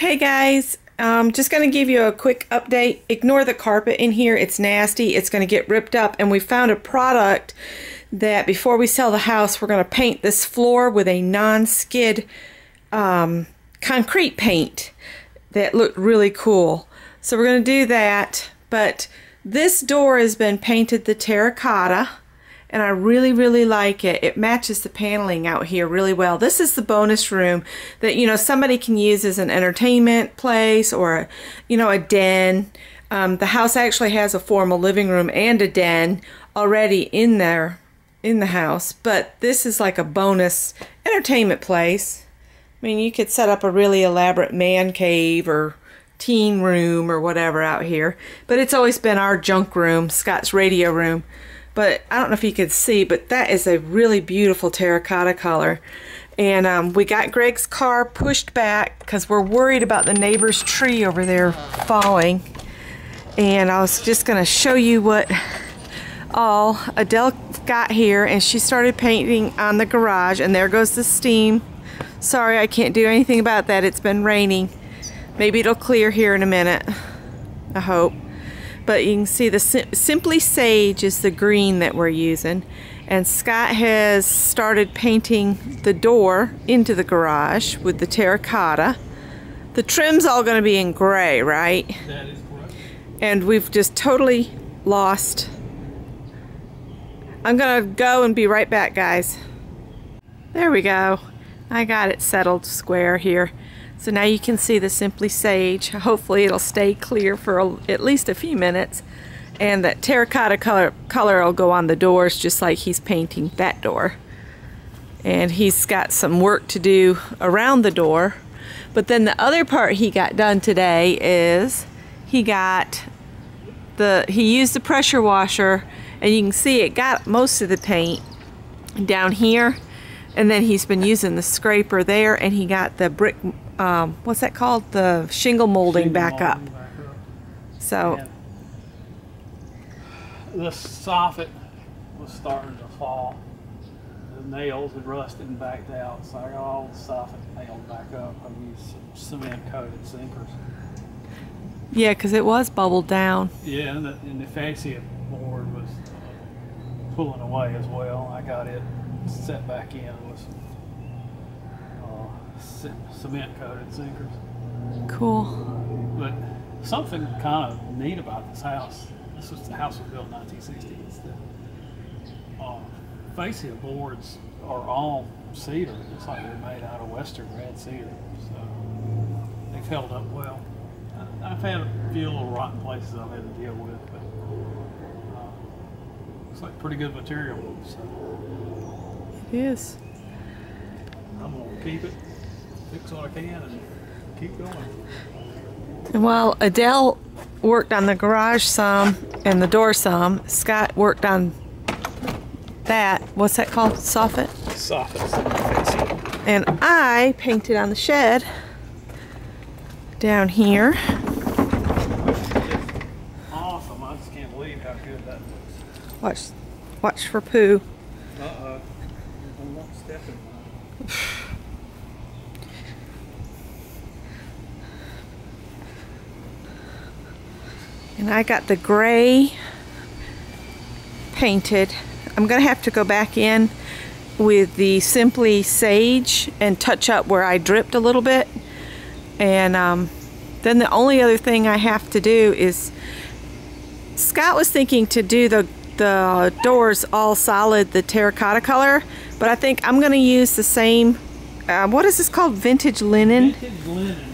Hey guys, just going to give you a quick update. Ignore the carpet in here. It's nasty. It's going to get ripped up. And we found a product that before we sell the house, we're going to paint this floor with a non-skid concrete paint that looked really cool. So we're going to do that. But this door has been painted the terracotta. And I really like it. It matches the paneling out here really well. This is the bonus room that, you know, somebody can use as an entertainment place or, you know, a den. The house actually has a formal living room and a den already in there in the house. But this is like a bonus entertainment place. I mean, you could set up a really elaborate man cave or teen room or whatever out here. But it's always been our junk room, Scott's radio room. But I don't know if you could see, but that is a really beautiful terracotta color. And we got Greg's car pushed back because we're worried about the neighbor's tree over there falling. And I was just going to show you what all Adele got here. And she started painting on the garage. And there goes the steam. Sorry, I can't do anything about that. It's been raining. Maybe it'll clear here in a minute. I hope. But you can see the Simply Sage is the green that we're using. And Scott has started painting the door into the garage with the terracotta. The trim's all going to be in gray, right? That is correct. And we've just totally lost. I'm going to go and be right back, guys. There we go. I got it settled square here. So now you can see the Simply Sage. Hopefully it'll stay clear for at least a few minutes. And that terracotta color will go on the doors just like he's painting that door. And he's got some work to do around the door. But then the other part he got done today is he used the pressure washer, and you can see it got most of the paint down here. And then he's been using the scraper there, and he got the brick, what's that called? The shingle molding back up. So and the soffit was starting to fall. The nails had rusted and backed out, so I got all the soffit nailed back up. I used some cement coated sinkers. yeah, because it was bubbled down. Yeah, and the fascia board was pulling away as well. I got it set back in with some cement coated sinkers. Cool. But something kind of neat about this house. The house was built in 1960s. The fascia boards are all cedar. It's like they're made out of Western red cedar. So they've held up well. I've had a few little rotten places I've had to deal with, but looks like pretty good material. So It is. I'm gonna keep it, fix what I can, and keep going. And while Adele worked on the garage some and the door some, Scott worked on that. What's that called? Soffit? Soffit. And I painted on the shed down here. Awesome. I just can't believe how good that looks. Watch for poo. Uh-oh. I'm not stepping on it. And I got the gray painted. I'm going to have to go back in with the Simply Sage and touch up where I dripped a little bit. And then the only other thing I have to do is, Scott was thinking to do the doors all solid, the terracotta color, but I think I'm going to use the same, what is this called? Vintage linen? Vintage linen.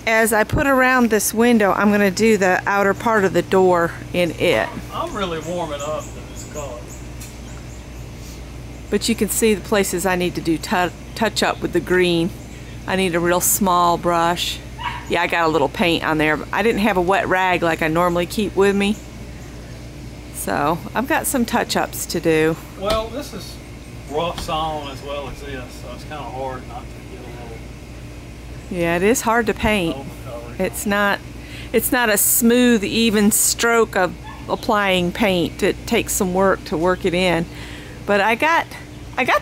As I put around this window, I'm going to do the outer part of the door in it. I'm really warming up to this color. But you can see the places I need to do touch up with the green. I need a real small brush. Yeah, I got a little paint on there. I didn't have a wet rag like I normally keep with me. So I've got some touch-ups to do. Well, this is rough sawn as well as this, so it's kind of hard not to get a little. Yeah, it is hard to paint. It's not a smooth, even stroke of applying paint. It takes some work to work it in. But I got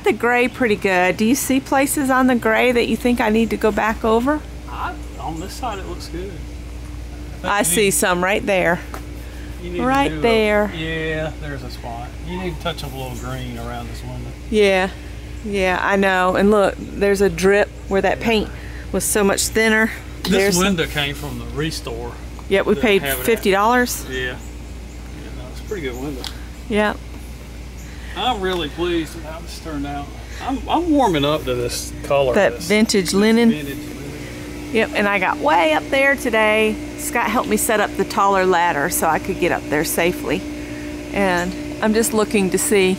the gray pretty good. Do you see places on the gray that you think I need to go back over? On this side, it looks good. I see some right there. You need to Right do there. Yeah, there's a spot. You need to touch up a little green around this window. Yeah, yeah, I know. And look, there's a drip where that paint was so much thinner. This window came from the Restore. Yep, we paid $50. Yeah. No, it's a pretty good window. Yep. I'm really pleased with how this turned out. I'm warming up to this color. That vintage linen. Vintage linen. Yep, and I got way up there today. Scott helped me set up the taller ladder so I could get up there safely. And I'm just looking to see.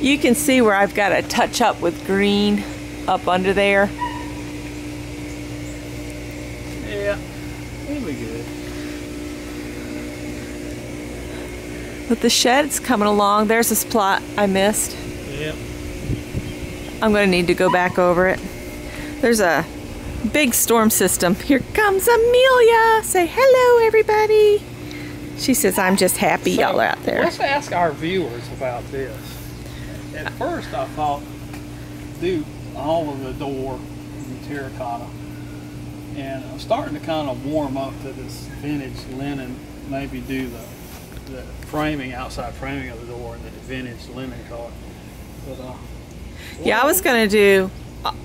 You can see where I've got to touch up with green up under there. Yeah, it'll be good. But the shed's coming along. There's a spot I missed. Yep. I'm going to need to go back over it. There's a big storm system. Here comes Amelia. Say hello, everybody. She says, I'm just happy y'all are out there. Let's ask our viewers about this. At first, I thought do all of the door in terracotta. And I'm starting to kind of warm up to this vintage linen. Maybe do the framing, outside framing of the door in the vintage linen color. But, yeah, I was going to do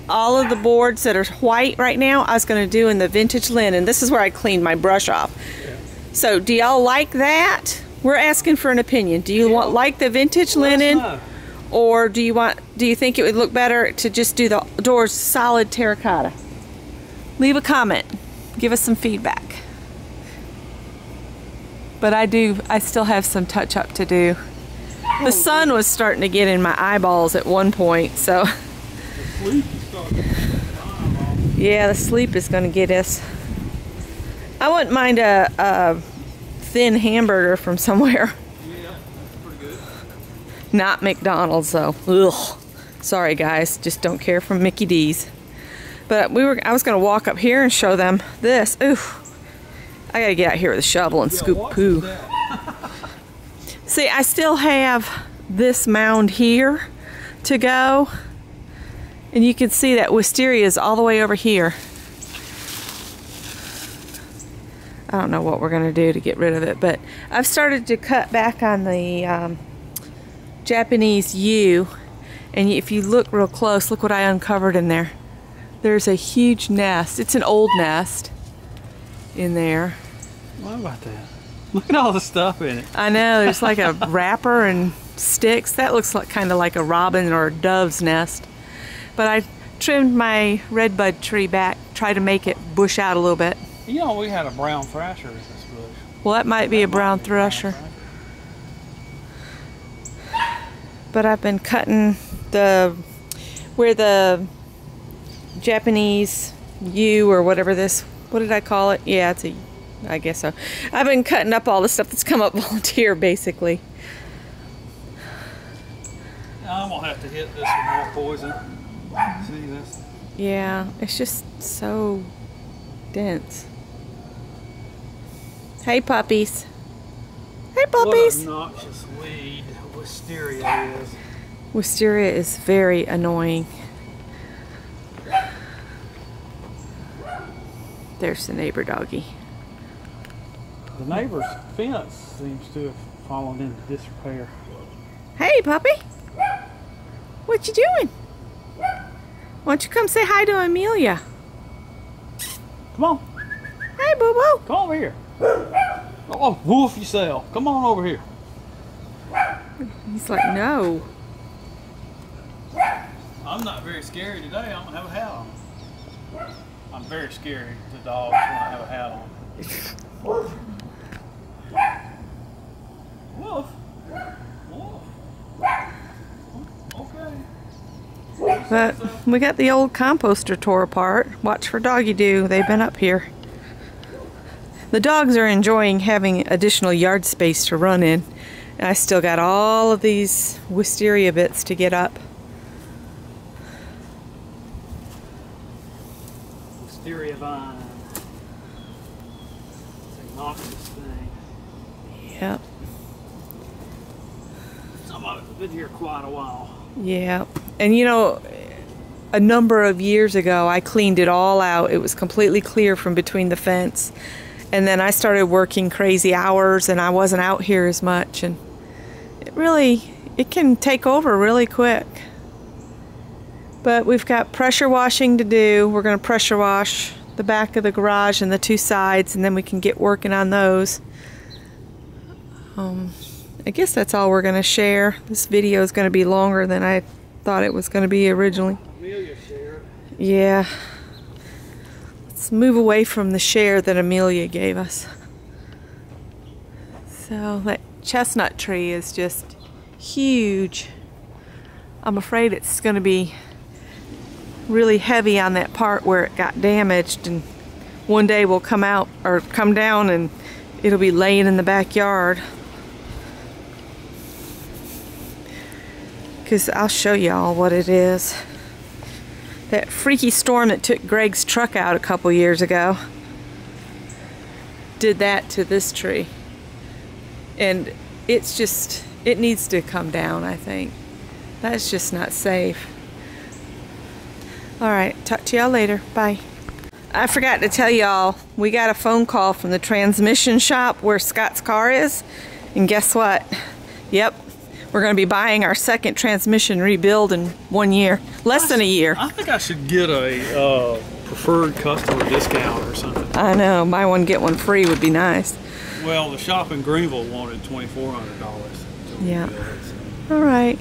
all of the boards that are white right now. I was going to do in the vintage linen. This is where I cleaned my brush off. yeah. So do y'all like that? We're asking for an opinion. Do you like the vintage linen, or do you think it would look better to just do the doors solid terracotta? Leave a comment. Give us some feedback. But I still have some touch up to do. The sun was starting to get in my eyeballs at one point, so yeah, the sleep is going to get us. I wouldn't mind a thin hamburger from somewhere. Yeah, that's pretty good. Not McDonald's though. Ugh. Sorry guys, just don't care for Mickey D's. But I was going to walk up here and show them this. Ooh, I got to get out here with a shovel and scoop poo. See, I still have this mound here to go. And you can see that wisteria is all the way over here. I don't know what we're going to do to get rid of it, but I've started to cut back on the Japanese yew. And if you look real close, look what I uncovered in there. There's a huge nest. It's an old nest in there. What about that? Look at all the stuff in it. I know, there's like a wrapper and sticks. That looks like kind of like a robin or a dove's nest. But I trimmed my redbud tree back, tried to make it bush out a little bit. You know, we had a brown thrasher in this bush. Well, that might be a brown thresher. But I've been cutting where the Japanese yew or whatever what did I call it? Yeah, I guess so. I've been cutting up all the stuff that's come up volunteer, basically. I'm gonna have to hit this with more poison. See this? Yeah, it's just so dense. Hey puppies. Hey puppies. What a noxious weed wisteria is. Wisteria is very annoying. There's the neighbor doggy. The neighbor's fence seems to have fallen into disrepair. Hey puppy. What you doing? Why don't you come say hi to Amelia? Come on. Hey boo boo. Come over here. Oh, woof yourself. Come on over here. He's like, no. I'm not very scary today. I don't have a hat on. I'm very scary to dogs when I have a hat on. Woof. Woof. Okay. But we got the old composter tore apart. Watch for doggy do. They've been up here. The dogs are enjoying having additional yard space to run in. And I still got all of these wisteria bits to get up. Wisteria vine. It's a noxious thing. Yep. Some of it's been here quite a while. Yeah. And you know, a number of years ago, I cleaned it all out. It was completely clear from between the fence. And then I started working crazy hours and I wasn't out here as much. And it can take over really quick. But we've got pressure washing to do. We're going to pressure wash the back of the garage and the two sides, and then we can get working on those. I guess that's all we're going to share. This video is going to be longer than I thought it was going to be originally. Amelia shared. Yeah. Let's move away from the share that Amelia gave us. So that chestnut tree is just huge. I'm afraid it's going to be really heavy on that part where it got damaged, and one day we'll come out or come down and it'll be laying in the backyard. Because I'll show y'all what it is. That freaky storm that took Greg's truck out a couple years ago did that to this tree. And it's just, it needs to come down, I think. That's just not safe. Alright, talk to y'all later. Bye. I forgot to tell y'all, we got a phone call from the transmission shop where Scott's car is. And guess what? Yep. We're going to be buying our second transmission rebuild in 1 year. Less than a year. I think I should get a preferred customer discount or something. I know. Buy one, get one free would be nice. Well, the shop in Greenville wanted $2,400. Yeah. All right.